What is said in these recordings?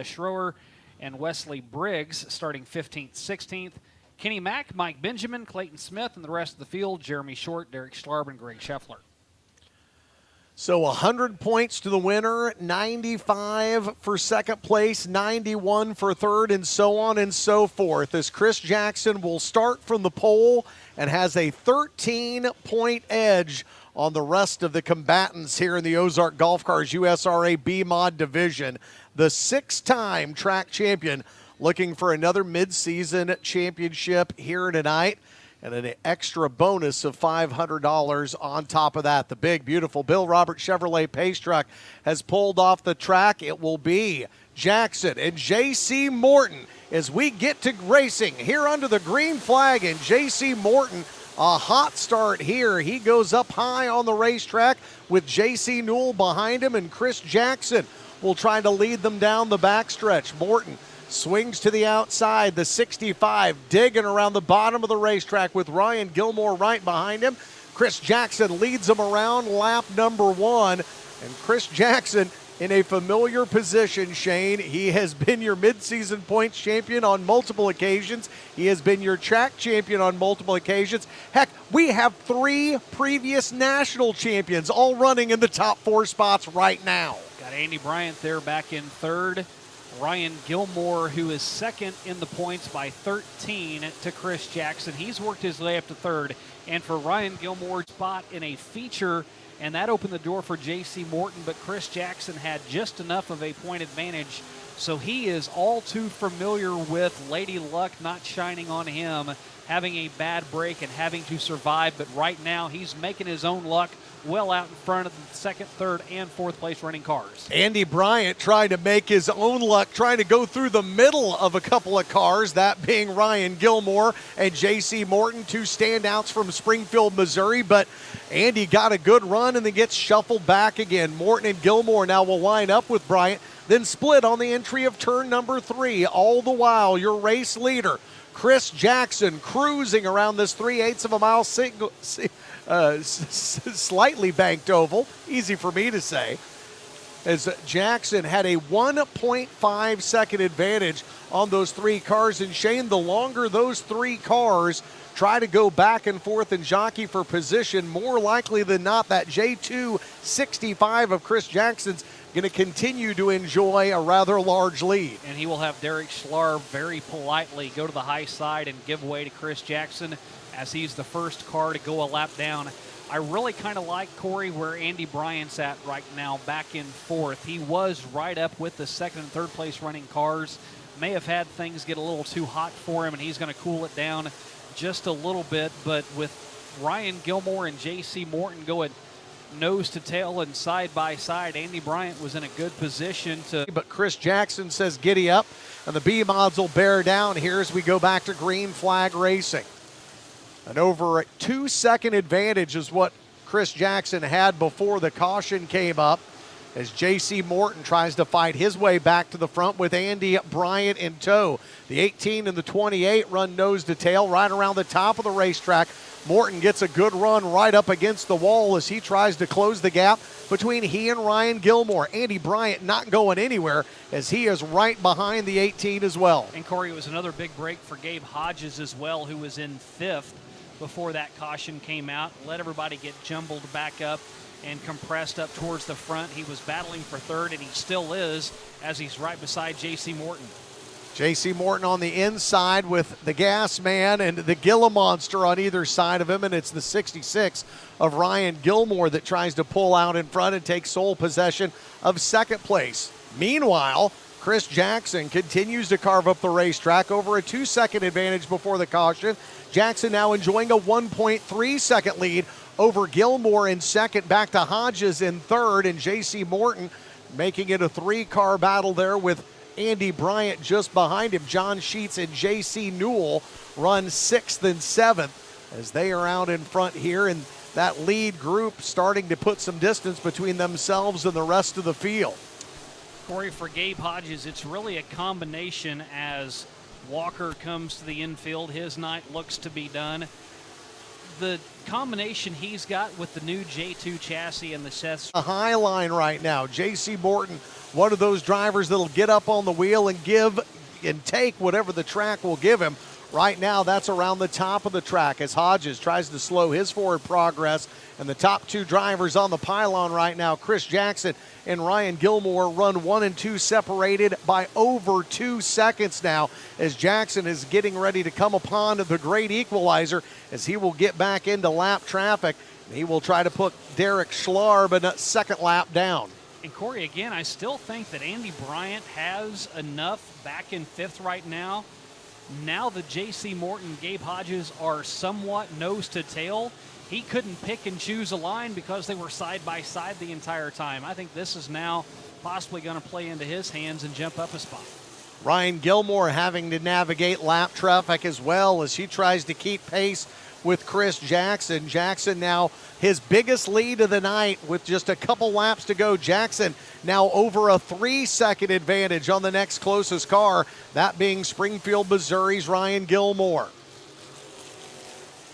Schroer and Wesley Briggs starting 15th, 16th. Kenny Mack, Mike Benjamin, Clayton Smith, and the rest of the field, Jeremy Short, Derek Schlarb, and Greg Scheffler. So 100 points to the winner, 95 for second place, 91 for third, and so on and so forth. As Chris Jackson will start from the pole and has a 13-point edge on the rest of the combatants here in the Ozark Golf Cars USRA B-Mod division. The 6-time track champion looking for another midseason championship here tonight, and an extra bonus of $500 on top of that. The big, beautiful Bill Robert Chevrolet Pace truck has pulled off the track. It will be Jackson and J.C. Morton as we get to racing here under the green flag. And J.C. Morton, a hot start here. He goes up high on the racetrack with J.C. Newell behind him, and Chris Jackson will try to lead them down the backstretch. Morton swings to the outside, the 65, digging around the bottom of the racetrack with Ryan Gilmore right behind him. Chris Jackson leads him around lap number 1, and Chris Jackson in a familiar position, Shane. He has been your midseason points champion on multiple occasions. He has been your track champion on multiple occasions. Heck, we have 3 previous national champions all running in the top 4 spots right now. Got Andy Bryant there back in third. Ryan Gilmore, who is second in the points by 13 to Chris Jackson. He's worked his way up to third. And for Ryan Gilmore's spot in a feature, and that opened the door for J.C. Morton, but Chris Jackson had just enough of a point advantage. So he is all too familiar with Lady Luck not shining on him, having a bad break and having to survive. But right now, he's making his own luck well out in front of the second, third, and fourth place running cars. Andy Bryant trying to make his own luck, trying to go through the middle of a couple of cars, that being Ryan Gilmore and J.C. Morton, 2 standouts from Springfield, Missouri. But Andy got a good run and then gets shuffled back again. Morton and Gilmore now will line up with Bryant, then split on the entry of turn number 3. All the while, your race leader, Chris Jackson, cruising around this 3/8 of a mile slightly banked oval, easy for me to say, as Jackson had a 1.5 second advantage on those 3 cars. And Shane, the longer those 3 cars try to go back and forth and jockey for position, more likely than not that J2 65 of Chris Jackson's going to continue to enjoy a rather large lead. And he will have Derek Schlarb very politely go to the high side and give way to Chris Jackson as he's the first car to go a lap down. I really kind of like, Corey, where Andy Bryant's at right now, back in fourth. He was right up with the second and third place running cars. May have had things get a little too hot for him, and he's going to cool it down just a little bit. But with Ryan Gilmore and J.C. Morton going nose to tail and side by side, Andy Bryant was in a good position to. But Chris Jackson says giddy up, and the B-Mods will bear down here as we go back to green flag racing. An over a 2-second advantage is what Chris Jackson had before the caution came up, as J.C. Morton tries to fight his way back to the front with Andy Bryant in tow. The 18 and the 28 run nose to tail right around the top of the racetrack. Morton gets a good run right up against the wall as he tries to close the gap between he and Ryan Gilmore. Andy Bryant not going anywhere as he is right behind the 18 as well. And Corey, it was another big break for Gabe Hodges as well, who was in 5th before that caution came out. Let everybody get jumbled back up and compressed up towards the front. He was battling for third, and he still is, as he's right beside J.C. Morton. J.C. Morton on the inside with the Gas Man and the Gila Monster on either side of him, and it's the 66 of Ryan Gilmore that tries to pull out in front and take sole possession of second place. Meanwhile, Chris Jackson continues to carve up the racetrack over a 2-second advantage before the caution. Jackson now enjoying a 1.3 second lead over Gilmore in second, back to Hodges in third, and J.C. Morton making it a 3-car battle there with Andy Bryant just behind him. John Sheets and J.C. Newell run 6th and 7th as they are out in front here, and that lead group starting to put some distance between themselves and the rest of the field. Corey, for Gabe Hodges, it's really a combination as Walker comes to the infield. His night looks to be done. The combination he's got with the new J2 chassis and the Seth. A high line right now. J.C. Morton one of those drivers that'll get up on the wheel and give and take whatever the track will give him. Right now, that's around the top of the track as Hodges tries to slow his forward progress. And the top two drivers on the pylon right now, Chris Jackson and Ryan Gilmore, run 1 and 2 separated by over 2 seconds now, as Jackson is getting ready to come upon the great equalizer as he will get back into lap traffic. He will try to put Derek Schlarb a second lap down. And Corey, again, I still think that Andy Bryant has enough back in 5th right now. Now that J.C. Morton, Gabe Hodges are somewhat nose to tail, he couldn't pick and choose a line because they were side by side the entire time. I think this is now possibly going to play into his hands and jump up a spot. Ryan Gilmore having to navigate lap traffic as well as he tries to keep pace with Chris Jackson. Jackson now his biggest lead of the night with just a couple laps to go. Jackson now over a 3-second advantage on the next closest car, that being Springfield, Missouri's Ryan Gilmore.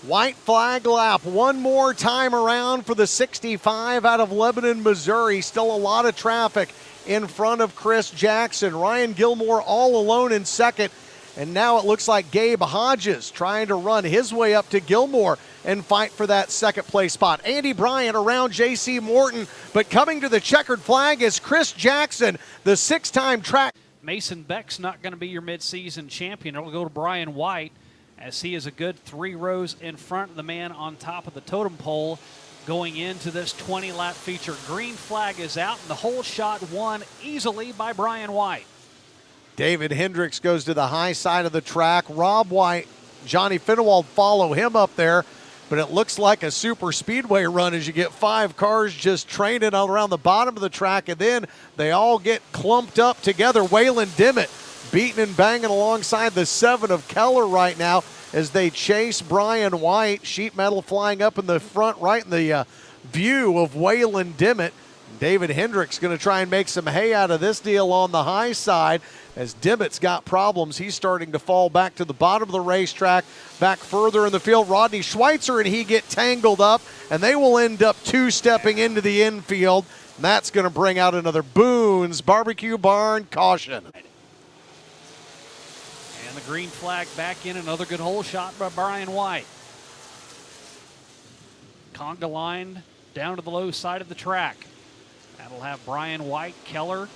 White flag lap one more time around for the 65 out of Lebanon, Missouri. Still a lot of traffic in front of Chris Jackson. Ryan Gilmore all alone in second. And now it looks like Gabe Hodges trying to run his way up to Gilmore and fight for that second place spot. Andy Bryant around J.C. Morton, but coming to the checkered flag is Chris Jackson, the 6-time track. Mason Beck's not going to be your midseason champion. It'll go to Brian White, as he is a good 3 rows in front of the man on top of the totem pole going into this 20-lap feature. Green flag is out, and the whole shot won easily by Brian White. David Hendricks goes to the high side of the track. Rob White, Johnny Finewald follow him up there, but it looks like a super speedway run as you get 5 cars just training around the bottom of the track, and then they all get clumped up together. Waylon Dimmitt beating and banging alongside the 7 of Keller right now as they chase Brian White. Sheet metal flying up in the front right in the view of Waylon Dimmitt. David Hendricks going to try and make some hay out of this deal on the high side. As Dimmitt's got problems, he's starting to fall back to the bottom of the racetrack, back further in the field. Rodney Schweitzer and he get tangled up, and they will end up 2-stepping into the infield. And that's going to bring out another Boone's Barbecue Barn caution. And the green flag back in, another good hole shot by Brian White. Conga line down to the low side of the track. That'll have Brian White, Keller,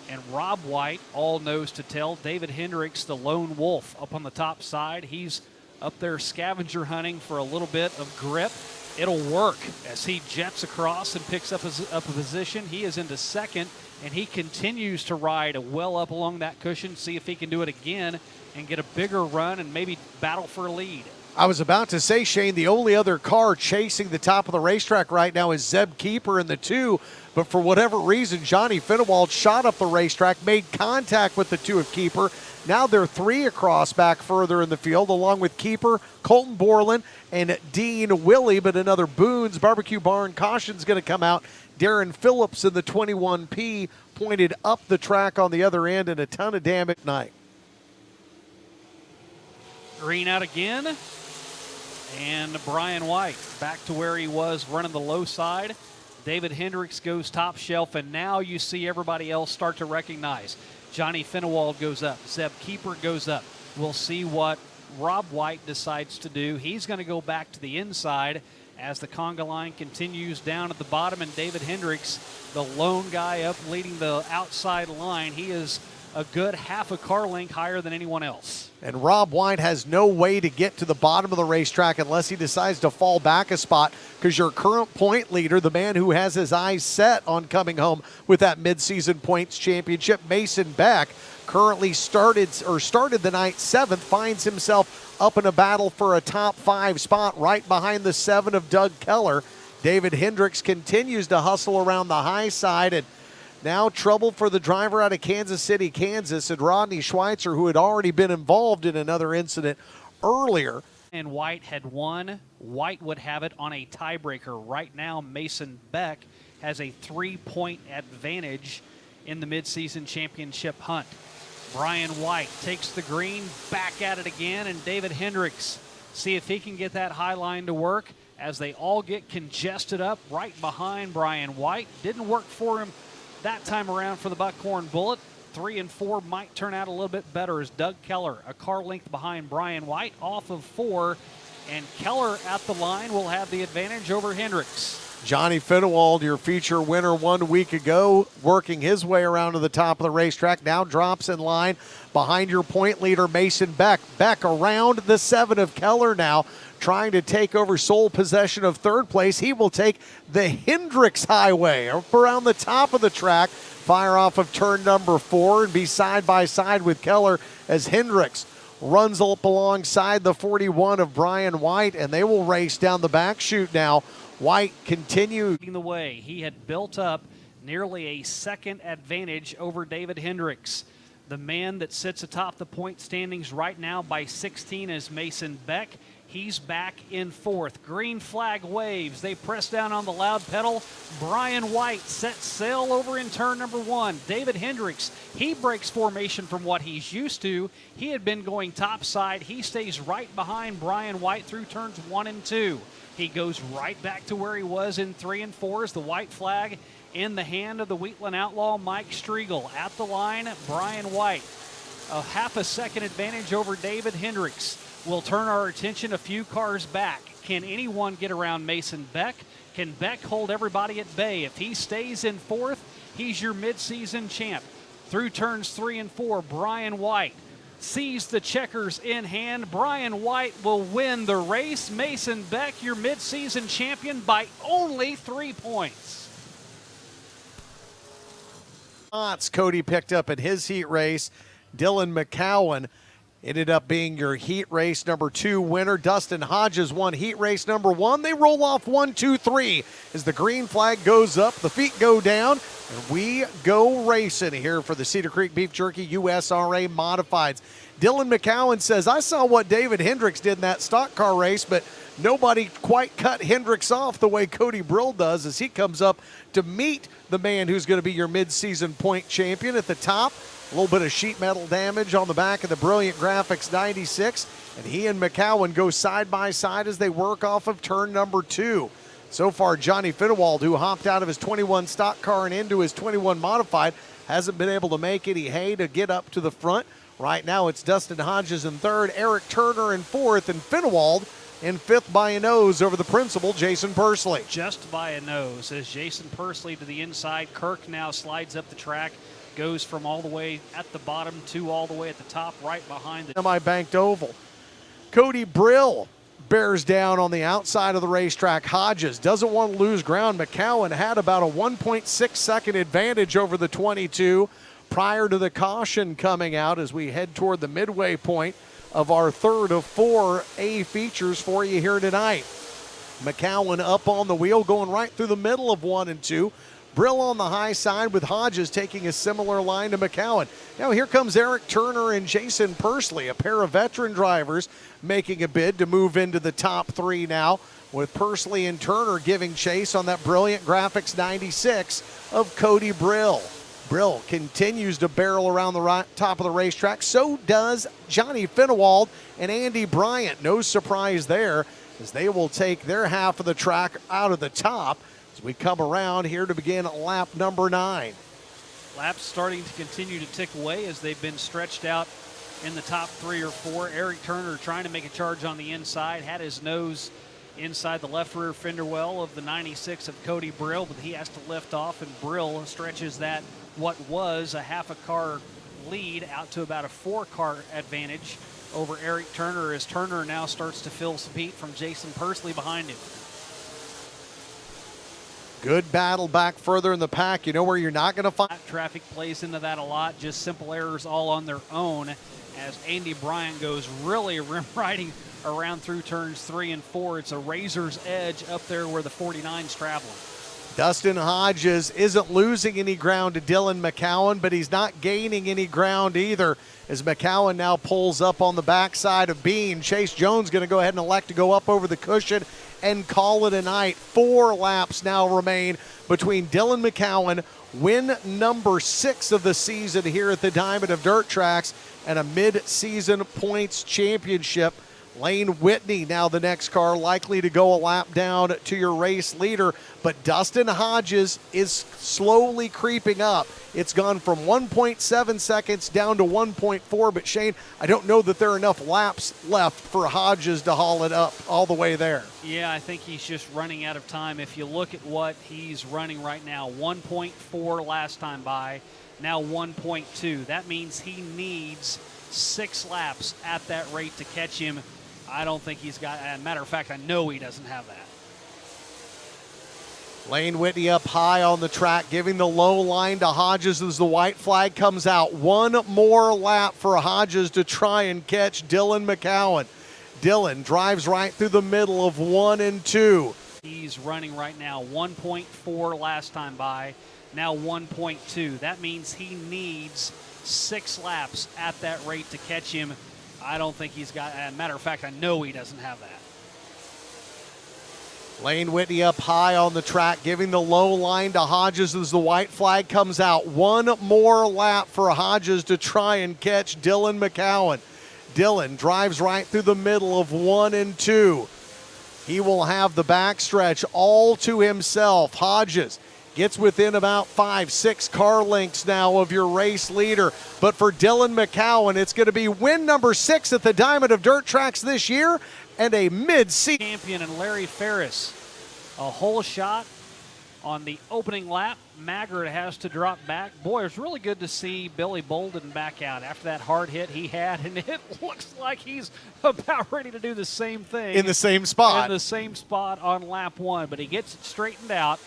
and Rob White all nose to tail. David Hendricks, the lone wolf, up on the top side. He's up there scavenger hunting for a little bit of grip. It'll work as he jets across and picks up a position. He is into second, and he continues to ride well up along that cushion, see if he can do it again and get a bigger run and maybe battle for a lead. I was about to say, Shane, the only other car chasing the top of the racetrack right now is Zeb Keeper in the 2, but for whatever reason, Johnny Finewald shot up the racetrack, made contact with the 2 of Keeper. Now they're 3 across back further in the field, along with Keeper, Colton Borland, and Dean Willie, but another Boone's Barbecue Barn caution's going to come out. Darren Phillips in the 21P pointed up the track on the other end, and a ton of damage tonight. Green out again. And Brian White back to where he was running the low side. David Hendricks goes top shelf, and now you see everybody else start to recognize. Johnny Finewald goes up. Zeb Keeper goes up. We'll see what Rob White decides to do. He's going to go back to the inside as the conga line continues down at the bottom, and David Hendricks, the lone guy up leading the outside line. He is a good half a car length higher than anyone else. And Rob White has no way to get to the bottom of the racetrack unless he decides to fall back a spot, because your current point leader, the man who has his eyes set on coming home with that midseason points championship, Mason Beck, currently started the night 7th, finds himself up in a battle for a top 5 spot right behind the 7 of Doug Keller. David Hendricks continues to hustle around the high side, and now trouble for the driver out of Kansas City, Kansas, and Rodney Schweitzer, who had already been involved in another incident earlier. And White had won. White would have it on a tiebreaker. Right now, Mason Beck has a 3-point advantage in the midseason championship hunt. Brian White takes the green, back at it again, and David Hendricks, see if he can get that high line to work as they all get congested up right behind Brian White. Didn't work for him that time around for the Buckhorn Bullet. 3 and 4 might turn out a little bit better as Doug Keller, a car length behind Brian White, off of 4. And Keller at the line will have the advantage over Hendricks. Johnny Finnewald, your feature winner 1 week ago, working his way around to the top of the racetrack, now drops in line behind your point leader, Mason Beck. Beck around the 7 of Keller now, trying to take over sole possession of third place. He will take the Hendricks Highway up around the top of the track, fire off of turn number 4, and be side by side with Keller as Hendricks runs up alongside the 41 of Brian White, and they will race down the back chute now. White continued the way. He had built up nearly a second advantage over David Hendricks. The man that sits atop the point standings right now by 16 is Mason Beck. He's back in 4th. Green flag waves. They press down on the loud pedal. Brian White sets sail over in turn number 1. David Hendricks, he breaks formation from what he's used to. He had been going topside. He stays right behind Brian White through turns 1 and 2. He goes right back to where he was in 3 and 4 as the white flag in the hand of the Wheatland outlaw Mike Striegel. At the line, Brian White. A half a second advantage over David Hendricks. We'll turn our attention a few cars back. Can anyone get around Mason Beck? Can Beck hold everybody at bay? If he stays in 4th, he's your midseason champ. Through turns 3 and 4, Brian White sees the checkers in hand. Brian White will win the race. Mason Beck, your midseason champion by only 3 points. Cody picked up in his heat race. Dylan McCowan ended up being your heat race number 2 winner. Dustin Hodges won heat race number 1. They roll off 1, 2, 3 as the green flag goes up, the feet go down, and we go racing here for the Cedar Creek Beef Jerky USRA Modifieds. Dylan McCowan says, I saw what David Hendricks did in that stock car race, but nobody quite cut Hendricks off the way Cody Brill does as he comes up to meet the man who's going to be your mid-season point champion at the top. A little bit of sheet metal damage on the back of the Brilliant Graphics 96, and he and McCowan go side by side as they work off of turn number 2. So far, Johnny Finnewald, who hopped out of his 21 stock car and into his 21 modified, hasn't been able to make any hay to get up to the front. Right now, it's Dustin Hodges in 3rd, Eric Turner in 4th, and Finnewald in 5th by a nose over the principal, Jason Persley. Just by a nose as Jason Persley to the inside. Kirk now slides up the track. Goes from all the way at the bottom to all the way at the top, right behind the semi-banked oval. Cody Brill bears down on the outside of the racetrack. Hodges doesn't want to lose ground. McCowan had about a 1.6 second advantage over the 22 prior to the caution coming out as we head toward the midway point of our 3rd of 4 A features for you here tonight. McCowan up on the wheel, going right through the middle of 1 and 2. Brill on the high side with Hodges taking a similar line to McCowan. Now here comes Eric Turner and Jason Persley, a pair of veteran drivers making a bid to move into the top 3 now, with Persley and Turner giving chase on that Brilliant Graphics 96 of Cody Brill. Brill continues to barrel around the top of the racetrack. So does Johnny Finnewald and Andy Bryant. No surprise there as they will take their half of the track out of the top as we come around here to begin lap number 9. Laps starting to continue to tick away as they've been stretched out in the top 3 or 4. Eric Turner trying to make a charge on the inside, had his nose inside the left rear fender well of the 96 of Cody Brill, but he has to lift off, and Brill stretches that what was a half a car lead out to about a 4-car advantage over Eric Turner as Turner now starts to feel some heat from Jason Persley behind him. Good battle back further in the pack. You know where you're not going to find. Traffic plays into that a lot. Just simple errors all on their own as Andy Bryant goes really rim riding around through turns 3 and 4. It's a razor's edge up there where the 49's traveling. Dustin Hodges isn't losing any ground to Dylan McCowan, but he's not gaining any ground either as McCowan now pulls up on the backside of Bean. Chase Jones going to go ahead and elect to go up over the cushion and call it a night. 4 laps now remain between Dylan McCowan, win number 6 of the season here at the Diamond of Dirt Tracks, and a mid-season points championship. Lane Whitney now the next car, likely to go a lap down to your race leader. But Dustin Hodges is slowly creeping up. It's gone from 1.7 seconds down to 1.4. But Shane, I don't know that there are enough laps left for Hodges to haul it up all the way there. Yeah, I think he's just running out of time. If you look at what he's running right now, 1.4 last time by, now 1.2. That means he needs 6 laps at that rate to catch him. I don't think he's got, as a matter of fact, I know he doesn't have that. Lane Whitney up high on the track, giving the low line to Hodges as the white flag comes out. One more lap for Hodges to try and catch Dylan McCowan. Dylan drives right through the middle of 1 and 2. He's running right now 1.4 last time by, now 1.2. That means he needs 6 laps at that rate to catch him. I don't think he's got, as a matter of fact, I know he doesn't have that. Lane Whitney up high on the track, giving the low line to Hodges as the white flag comes out. One more lap for Hodges to try and catch Dylan McCowan. Dylan drives right through the middle of 1 and 2. He will have the backstretch all to himself. Hodges gets within about 5-6 car lengths now of your race leader. But for Dylan McCowan, it's going to be win number 6 at the Diamond of Dirt Tracks this year and a mid-season champion. And Larry Ferris, a whole shot on the opening lap. Maggard has to drop back. Boy, it's really good to see Billy Bolden back out after that hard hit he had, and it looks like he's about ready to do the same thing. in the same spot. In the same spot on lap 1, but he gets it straightened out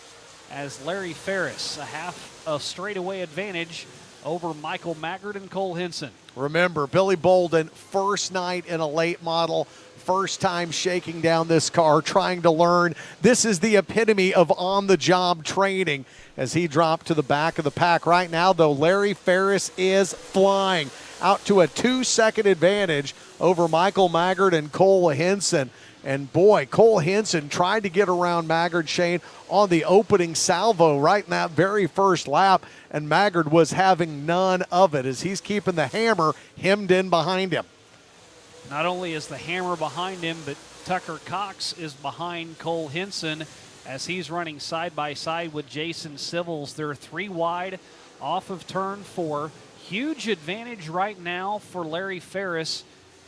as Larry Ferris, a half a straightaway advantage over Michael Maggard and Cole Hinson. Remember, Billy Bolden, first night in a late model, first time shaking down this car, trying to learn. This is the epitome of on-the-job training as he dropped to the back of the pack. Right now, though, Larry Ferris is flying out to a 2-second advantage over Michael Maggard and Cole Hinson. And boy, Cole Hinson tried to get around Maggard, Shane, on the opening salvo right in that very first lap, and Maggard was having none of it as he's keeping the hammer hemmed in behind him. Not only is the hammer behind him, but Tucker Cox is behind Cole Hinson as he's running side by side with Jason Civils. They're 3 wide off of turn 4. Huge advantage right now for Larry Ferris,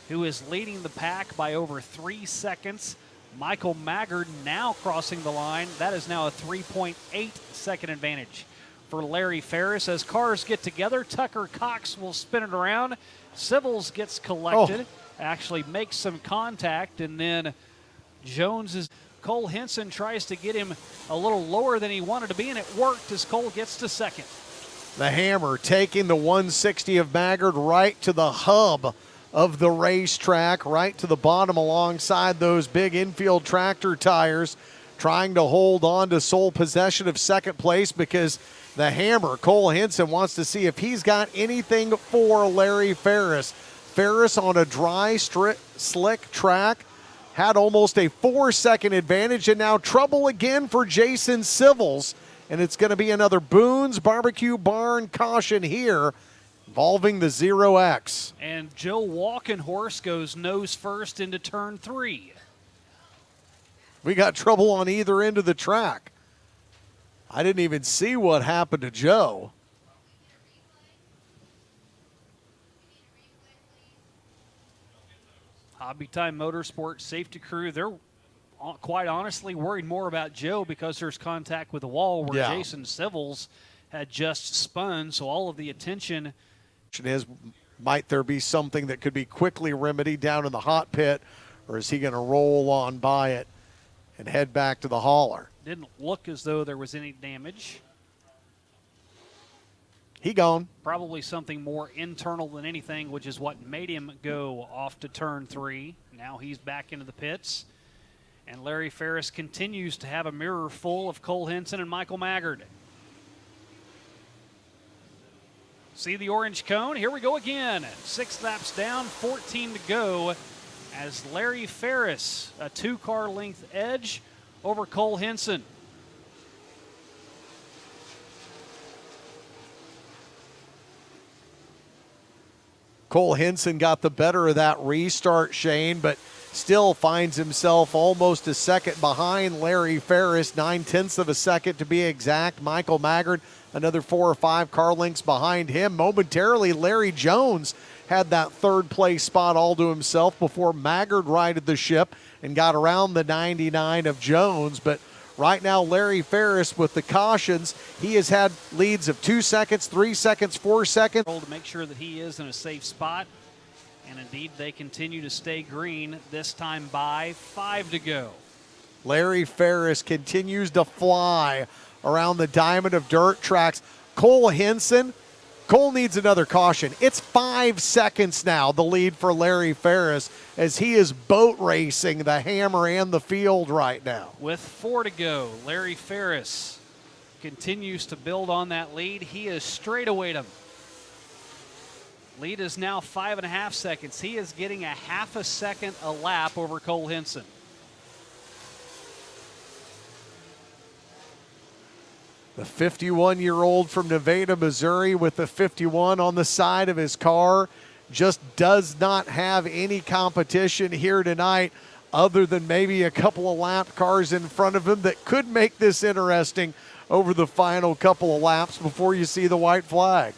who is leading the pack by over 3 seconds. Michael Maggard now crossing the line. That is now a 3.8 second advantage for Larry Ferris. As cars get together, Tucker Cox will spin it around. Civils gets collected, actually makes some contact, and then Cole Hinson tries to get him a little lower than he wanted to be, and it worked as Cole gets to second. The hammer taking the 160 of Maggard right to the hub of the racetrack, right to the bottom alongside those big infield tractor tires, trying to hold on to sole possession of second place because the hammer, Cole Hinson, wants to see if he's got anything for Larry Ferris. Ferris on a dry, slick track had almost a 4-second advantage, and now trouble again for Jason Civils. And it's going to be another Boone's Barbecue Barn caution here involving the 0X. And Joe Walkenhorse goes nose first into turn 3. We got trouble on either end of the track. I didn't even see what happened to Joe. Hobby Time Motorsports safety crew, they're quite honestly worried more about Joe because there's contact with the wall where Jason Civils had just spun, so all of the attention is, might there be something that could be quickly remedied down in the hot pit, or is he going to roll on by it and head back to the hauler? Didn't look as though there was any damage. He gone. Probably something more internal than anything, which is what made him go off to turn 3. Now he's back into the pits. And Larry Ferris continues to have a mirror full of Cole Hinson and Michael Maggard. See the orange cone? Here we go again. 6 laps down, 14 to go as Larry Ferris, a 2-car length edge over Cole Hinson. Cole Hinson got the better of that restart, Shane, but still finds himself almost a second behind Larry Ferris, 9/10 of a second to be exact. Michael Maggard, another 4 or 5 car lengths behind him. Momentarily, Larry Jones had that third place spot all to himself before Maggard righted the ship and got around the 99 of Jones. But right now, Larry Ferris with the cautions, he has had leads of 2 seconds, 3 seconds, 4 seconds. To make sure that he is in a safe spot. And indeed, they continue to stay green, this time by 5 to go. Larry Ferris continues to fly around the diamond of dirt tracks. Cole Henson, Cole needs another caution. It's 5 seconds now, the lead for Larry Ferris, as he is boat racing the hammer and the field right now. With 4 to go, Larry Ferris continues to build on that lead. He is straight away to him. Lead is now 5.5 seconds. He is getting a half a second a lap over Cole Henson. The 51-year-old from Nevada, Missouri, with the 51 on the side of his car, just does not have any competition here tonight other than maybe a couple of lap cars in front of him that could make this interesting over the final couple of laps before you see the white flag.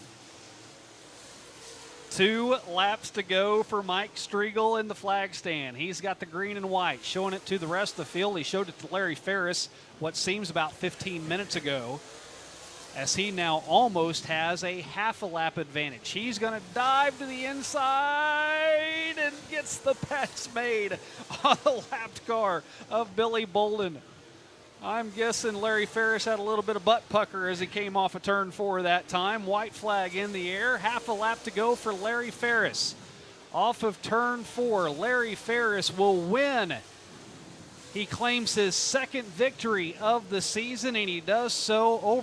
2 laps to go for Mike Striegel in the flag stand. He's got the green and white, showing it to the rest of the field. He showed it to Larry Ferris what seems about 15 minutes ago, as he now almost has a half a lap advantage. He's going to dive to the inside and gets the pass made on the lapped car of Billy Bolden. I'm guessing Larry Ferris had a little bit of butt pucker as he came off of turn 4 that time. White flag in the air. Half a lap to go for Larry Ferris. Off of turn 4, Larry Ferris will win. He claims his second victory of the season, and he does so over